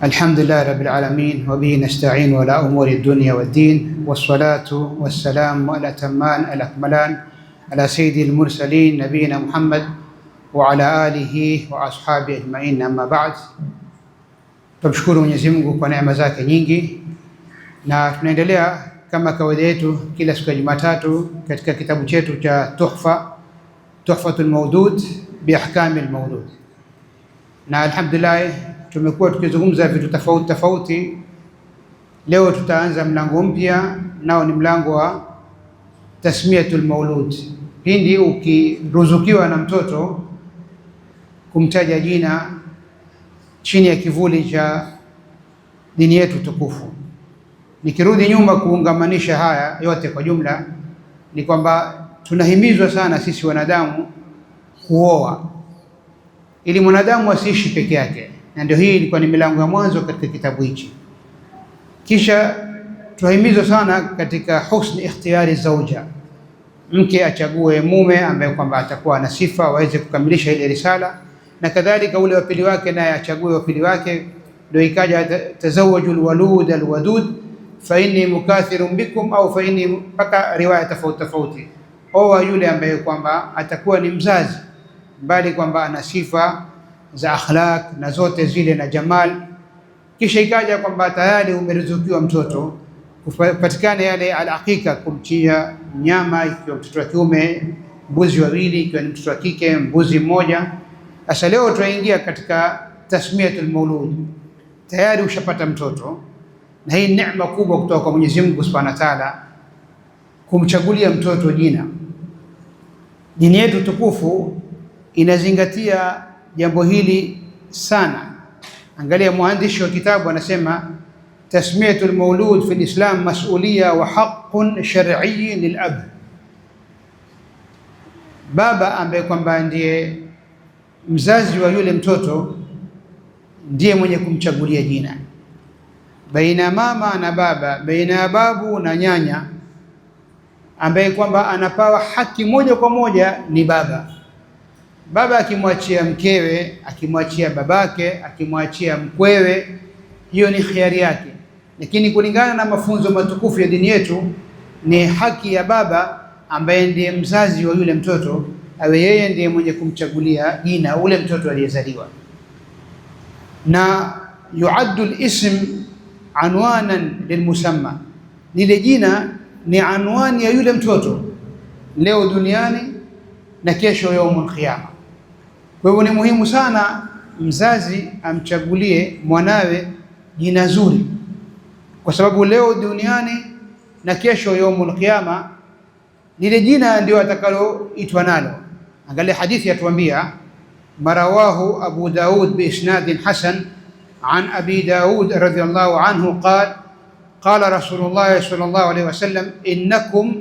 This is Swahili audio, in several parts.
الحمد لله رب العالمين وبه نستعين ولا أمور الدنيا والدين والصلاة والسلام الأتمان الأكملان على سيد المرسلين نبينا محمد وعلى آله وأصحابه أجمعين أما بعد. Tumshukuru Mwenyezi Mungu kwa neema zake nyingi, na tunaendelea kama kawaida yetu kila siku ya Jumatatu katika kitabu chetu cha Tuhfatul Mawdud bi Ahkamil Mawdud, na alhamdulillah tumekuwa tukizungumza vitu tofauti tofauti. Leo tutaanza mlango mpya, nao ni mlango wa tasmiyatul maulud. Pindi ukiruzukiwa na mtoto, kumtaja jina chini ya kivuli cha dini yetu tukufu. Nikirudi nyuma kuungamanisha haya yote kwa jumla, ni kwamba tunahimizwa sana sisi wanadamu kuoa ili mwanadamu asiishi peke yake, na ndio hii ilikuwa ni milango ya mwanzo katika kitabu hichi. Kisha tunahimizwa sana katika husni ikhtiyari zauja, mke achague mume ambaye kwamba atakuwa na sifa waweze kukamilisha ile risala, na kadhalika ule wapili wake naye achague wapili wake. Ndio ikaja tazawwajul walud alwadud fa inni mukathirun bikum au fa inni, mpaka riwaya tofauti tofauti. Oa yule ambaye kwamba atakuwa ni mzazi, bali kwamba ana sifa za akhlaq na zote zile na jamal. Kisha ikaja kwamba tayari umeruzukiwa mtoto, kupatikana yale al-aqiqa, kumchinja nyama, ikiwa mtoto wa kiume mbuzi wawili, ikiwa ni mtoto wa kike mbuzi mmoja. Sasa leo tunaingia katika tasmiyatul maulud. Tayari ushapata mtoto, na hii neema kubwa kutoka kwa Mwenyezi Mungu Subhanahu wa Ta'ala, kumchagulia mtoto jina. Dini yetu tukufu inazingatia jambo hili sana. Angalia mwandishi wa kitabu anasema, tasmiyatul maulud fi al-islam mas'uliyya wa haqqun shar'i lil-ab. Baba ambaye kwamba ndiye mzazi wa yule mtoto ndiye mwenye kumchagulia jina. Baina mama na baba, baina babu na nyanya, ambaye kwamba anapawa haki moja kwa moja ni baba. Baba akimwachia mkewe, akimwachia babake, akimwachia mkwewe, hiyo ni khiari yake, lakini kulingana na mafunzo matukufu ya dini yetu ni haki ya baba ambaye ndiye mzazi wa yule mtoto, awe yeye ndiye mwenye kumchagulia jina ule mtoto aliyezaliwa. Na yuaddu al-ism anwanan lilmusamma, lile jina ni anwani ya yule mtoto leo duniani na kesho yaumul qiyama. Kwa hivyo ni muhimu sana mzazi amchagulie mwanawe jina zuri, kwa sababu leo duniani na kesho yaumul qiyama lile jina ndio atakaloitwa nalo. Angalia hadithi yatuambia, marawahu Abu Daud bi isnadin hasan an Abi Daud radhiyallahu anhu qala Rasulullah sallallahu alayhi wasallam, innakum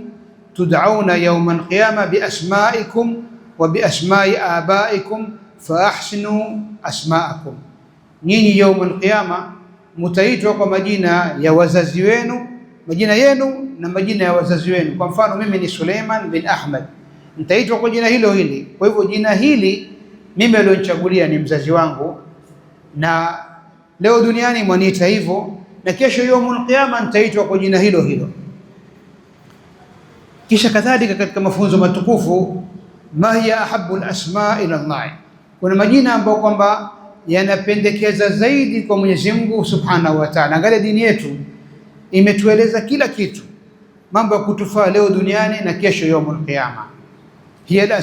tud'auna yawma al-qiyamah bi asma'ikum wa bi asma'i abaikum fa ahsinu asma'akum. Nyinyi yawma al-qiyama mutaitwa kwa majina ya wazazi wenu, majina yenu na majina ya wazazi wenu. Kwa mfano mimi ni Suleiman bin Ahmad, nitaitwa kwa jina hilo hili. Kwa hivyo jina hili mimi alionichagulia ni mzazi wangu, na leo duniani mwaniita hivyo, na kesho yaumul qiyama nitaitwa kwa jina hilo hilo. Kisha kadhalika katika mafunzo matukufu, ma hiya ahabbu al-asma ila Allah, kuna majina ambayo kwamba yanapendekeza zaidi kwa Mwenyezi Mungu Subhanahu wa Ta'ala. Angalia dini yetu imetueleza kila kitu, mambo ya kutufaa leo duniani na kesho yaumul qiyama. Hiya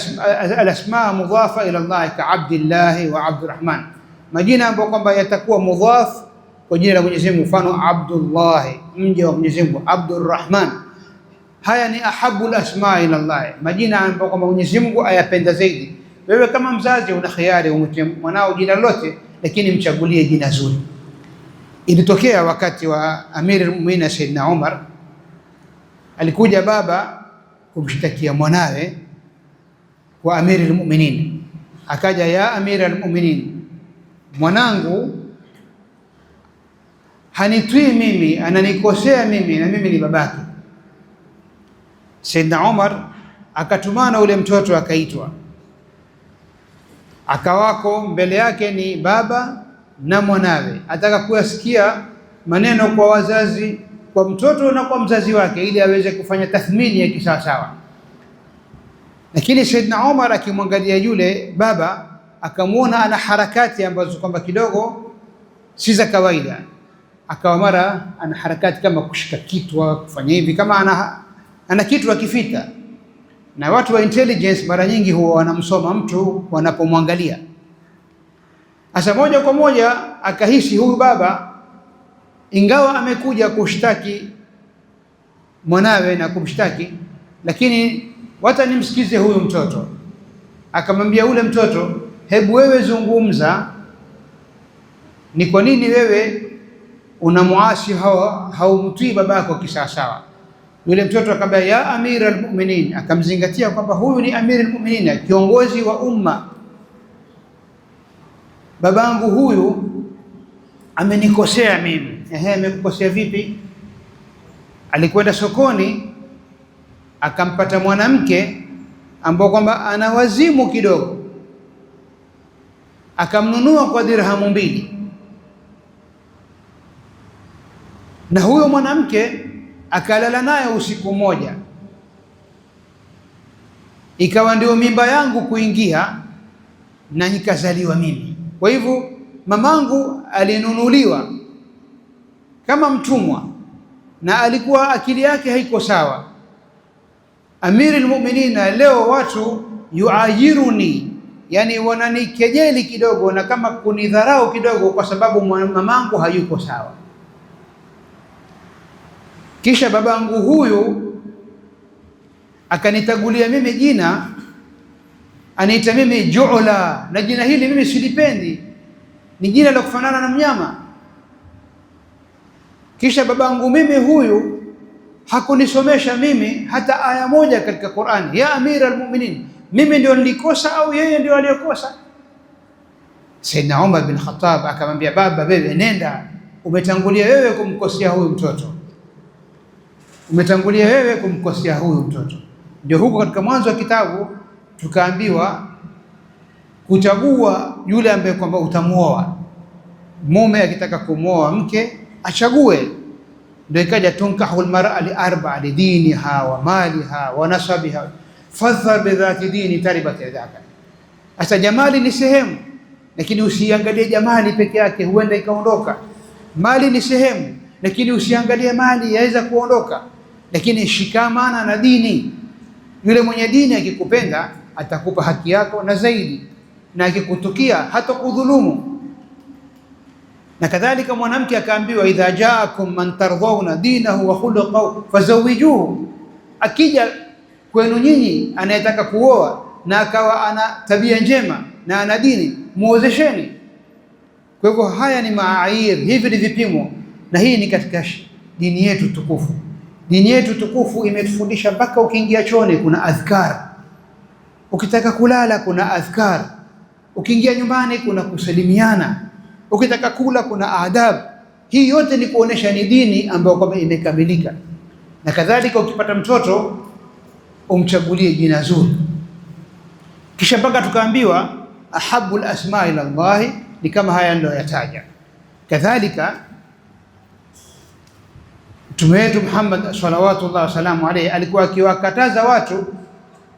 al-asma mudhafa ila Allah ka Abdullah wa Abdurrahman, majina ambayo kwamba yatakuwa mudhaf kwa jina la Mwenyezi Mungu. Mfano Abdullah, mja wa Mwenyezi Mungu; Abdurrahman, haya ni ahabul asma ila Allah, majina ambayo kwamba Mwenyezi Mungu ayapenda zaidi. Wewe kama mzazi una khiari umtie mwanao jina lolote, lakini mchagulie jina zuri. Ilitokea wakati wa Amir al-Mu'minin Sayyidina Umar, alikuja baba kumshtakia mwanawe kwa Amir al-Mu'minin. Akaja, ya Amir al-Mu'minin, mwanangu hanitwi mimi, ananikosea mimi, na mimi ni babake. Sayyidina Umar akatumana ule mtoto, akaitwa, akawako mbele yake ni baba na mwanawe, ataka kuyasikia maneno kwa wazazi, kwa mtoto na kwa mzazi wake, ili aweze kufanya tathmini ya kisawasawa. Lakini Saidna Umar akimwangalia yule baba, akamwona ana harakati ambazo kwamba kidogo si za kawaida. Akawa mara ana harakati kama kushika kitwa, kufanya hivi kama ana kitu akifita. Na watu wa intelligence mara nyingi huwa wanamsoma mtu wanapomwangalia. Asa moja kwa moja akahisi huyu baba, ingawa amekuja kushtaki mwanawe na kumshtaki, lakini wacha nimsikize huyu mtoto. Akamwambia ule mtoto, hebu wewe zungumza, ni kwa nini wewe unamuasi haumtii babako kisawasawa? Yule mtoto akamwambia, ya amira almu'minin, akamzingatia kwamba huyu ni amira almu'minin, kiongozi wa umma. Babangu huyu amenikosea mimi. Amekukosea vipi? Alikwenda sokoni akampata mwanamke ambao kwamba ana wazimu kidogo, akamnunua kwa dirhamu 2, na huyo mwanamke akalala naye usiku mmoja, ikawa ndio mimba yangu kuingia na nikazaliwa mimi. Kwa hivyo mamangu alinunuliwa kama mtumwa na alikuwa akili yake haiko sawa. Amirul Mu'minin, leo watu yuajiruni, yani wananikejeli kidogo na kama kunidharau kidogo kwa sababu mamangu hayuko sawa. Kisha babangu huyu akanitagulia mimi jina, anaita mimi Ju'la, na jina hili mimi silipendi, ni jina la kufanana na mnyama. Kisha babangu mimi huyu hakunisomesha mimi hata aya moja katika Qur'ani. Ya amira almu'minin, mimi ndio nilikosa au yeye ndio aliyokosa? Sayyidina Umar bin Khattab akamwambia, baba wewe nenda, umetangulia wewe kumkosea huyu mtoto, umetangulia wewe kumkosea huyu mtoto. Ndio huko katika mwanzo wa kitabu tukaambiwa kuchagua yule ambaye kwamba utamuoa. Mume akitaka kumuoa mke achague, ndio ikaja tunkahu almar'a li arba'a li diniha wa maliha wa nasabiha fadhhar bi dhati dini taribat yadaka. Asa jamali ni sehemu, lakini usiangalie jamali peke yake, huenda ikaondoka. Mali ni sehemu, lakini usiangalie mali, yaweza kuondoka. Lakini shikamana na dini. Yule mwenye dini akikupenda atakupa haki yako na zaidi, na akikutukia hata kudhulumu. Na kadhalika mwanamke akaambiwa, idha jaakum man tardhauna dinahu wa khuluquhu fazawijuhu, akija kwenu nyinyi anayetaka kuoa na akawa ana tabia njema na ana dini, muozesheni. Kwa hivyo haya ni maair, hivi ni vipimo, na hii ni katika dini yetu tukufu. Dini yetu tukufu imetufundisha mpaka ukiingia chooni kuna adhkar, ukitaka kulala kuna adhkar, ukiingia nyumbani kuna kusalimiana, ukitaka kula kuna adabu. Hii yote ni kuonesha ni dini ambayo kwamba imekamilika. Na kadhalika ukipata mtoto umchagulie jina zuri. Kisha mpaka tukaambiwa ahabul asma ila Allah ni kama haya ndio yataja. Kadhalika Mtume wetu Muhammad salawatullah wasalamu alayhi alikuwa akiwakataza watu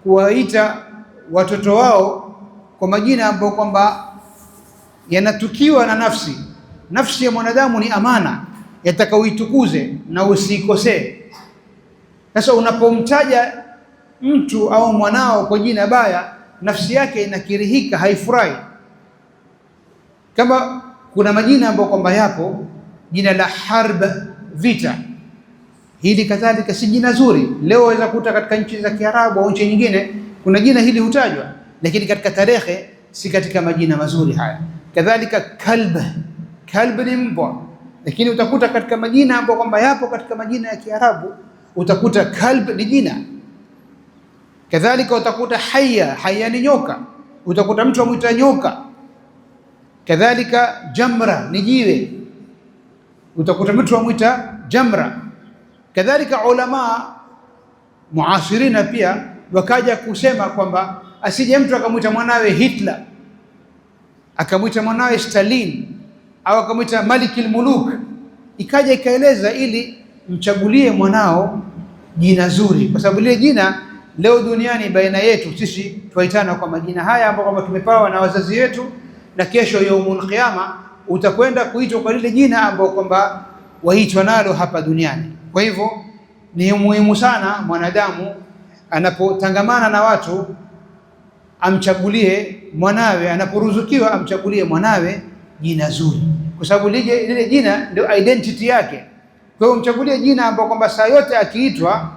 kuwaita watoto wao kwa majina ambayo kwamba yanatukiwa na nafsi. Nafsi ya mwanadamu ni amana, yataka uitukuze na usikosee. Sasa unapomtaja mtu au mwanao kwa jina baya, nafsi yake inakirihika, haifurahi. Kama kuna majina ambayo kwamba yapo, jina la harb, vita, hili kadhalika si jina zuri. Leo waweza kuta katika nchi za Kiarabu au nchi nyingine kuna jina hili hutajwa, lakini katika tarehe si katika majina mazuri haya. Kadhalika kalb ni mbwa, lakini utakuta katika majina ambayo kwamba yapo katika majina ya Kiarabu utakuta kalb ni jina. Kadhalika utakuta haya ni nyoka, utakuta mtu amuita nyoka. Kadhalika jamra ni jiwe, utakuta mtu amuita jamra. Kadhalika ulama muasirina pia wakaja kusema kwamba asije mtu akamwita mwanawe Hitler, akamwita mwanawe Stalin, au akamwita Malikul Muluk, ikaja ikaeleza ili mchagulie mwanao jina zuri, kwa sababu lile jina leo duniani baina yetu sisi tuaitana kwa majina haya ambayo kwamba tumepawa na wazazi wetu, na kesho yaumul qiyama utakwenda kuitwa kwa lile jina ambalo kwamba waitwa nalo hapa duniani. Kwa hivyo ni muhimu sana mwanadamu anapotangamana na watu amchagulie mwanawe, anaporuzukiwa amchagulie mwanawe jina zuri, kwa sababu lile jina ndio identity yake. Kwa hiyo mchagulie jina ambalo kwamba saa yote akiitwa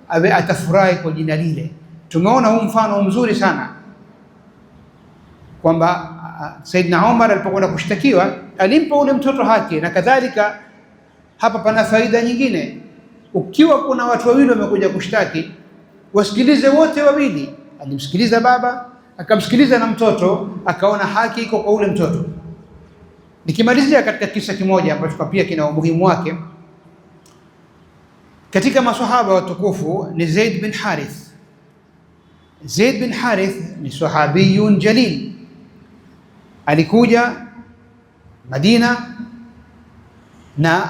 awe atafurahi kwa jina lile. Tumeona huu mfano mzuri sana kwamba Saidna Umar alipokwenda kushtakiwa alimpa ule mtoto haki, na kadhalika hapa pana faida nyingine. Ukiwa kuna watu wawili wamekuja kushtaki, wasikilize wote wawili. Alimsikiliza baba, akamsikiliza na mtoto, akaona haki iko kwa ule mtoto. Nikimalizia katika kisa kimoja ambacho pia kina umuhimu wake, katika maswahaba watukufu ni Zaid bin Harith. Zaid bin Harith ni sahabiyun jalil, alikuja Madina na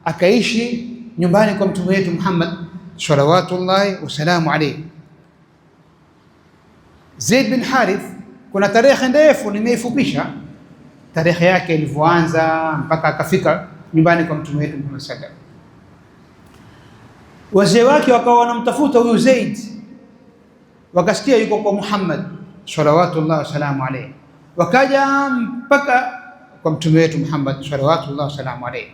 akaishi nyumbani kwa mtume wetu Muhammad salawatullahi wasalamu alayhi. Zaid bin Harith kuna tarehe ndefu, nimeifupisha tarehe yake ilivyoanza mpaka akafika nyumbani kwa mtume wetu Muhammad sallallahu alayhi wasallam. Wazee wake wakawa wanamtafuta huyu Zaid, wakasikia yuko kwa Muhammad salawatullahi wasalamu alayhi, wakaja mpaka kwa mtume wetu Muhammad salawatullahi wasalamu alayhi.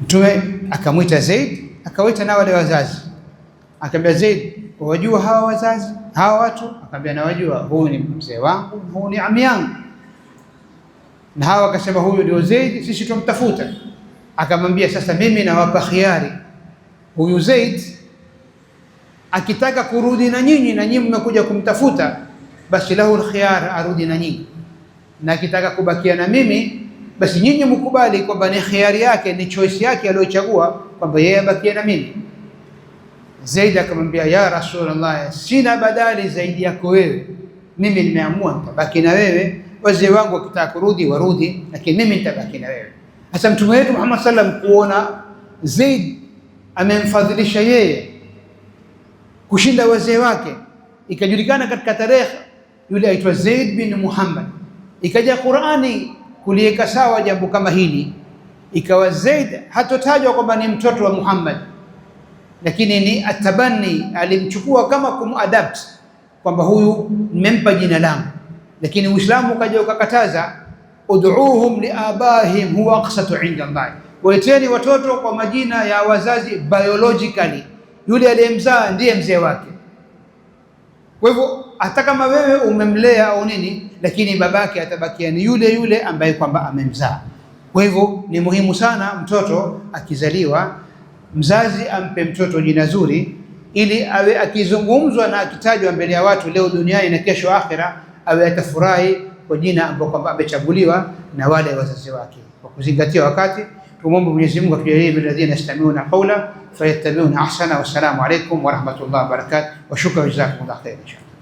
Mtume akamwita Zaid, akawaita na wale wazazi, akamwambia Zaid, wajua hawa wazazi hawa watu? Akamwambia nawajua, huyu ni mzee wangu, huyu ni ami yangu. Na hawa akasema huyu ndio Zaid, sisi tumtafuta. Akamwambia sasa mimi nawapa khiari, huyu Zaid akitaka kurudi na nyinyi na nyinyi mmekuja kumtafuta, basi lahu alkhiyar, arudi na nyinyi, na akitaka kubakia na mimi basi nyinyi mkubali kwamba ni khiari yake, ni choice yake aliyochagua kwamba yeye abakie na mimi. Zaid akamwambia ya Rasulullah, sina badali zaidi yako wewe, mimi nimeamua nitabaki na wewe, wazee wangu wakitaka kurudi warudi, lakini mimi nitabaki na wewe. Sasa mtume wetu Muhammad sallam kuona Zaid amemfadhilisha yeye kushinda wazee wake, ikajulikana katika tarehe yule aitwa Zaid bin Muhammad, ikaja Qur'ani kuliweka sawa jambo kama hili, ikawa Zaid hatotajwa kwamba ni mtoto wa Muhammad, lakini ni atabani, alimchukua kama kumadapt kwamba huyu nimempa jina langu. Lakini Uislamu ukaja ukakataza, ud'uuhum liabahim huwa aqsatu inda Allah, waiteni watoto kwa majina ya wazazi biologically, yule aliyemzaa ndiye mzee wake. Kwa hivyo hata kama wewe umemlea au nini, lakini babake atabakia ni yule yule ambaye kwamba amemzaa. Kwa hivyo ni muhimu sana mtoto akizaliwa, mzazi ampe mtoto jina zuri, ili awe akizungumzwa na akitajwa mbele ya watu leo duniani na kesho akhira, awe atafurahi kwa jina ambalo kwamba amechaguliwa na wale wazazi wake. Kwa kuzingatia wakati, tumwombe Mwenyezi Mungu atujalie alladhina yastami'una qawla fayattabi'una ahsana. Wassalamu alaykum wa rahmatullahi wa barakatuh, wa shukran, jazakumullahu khairan.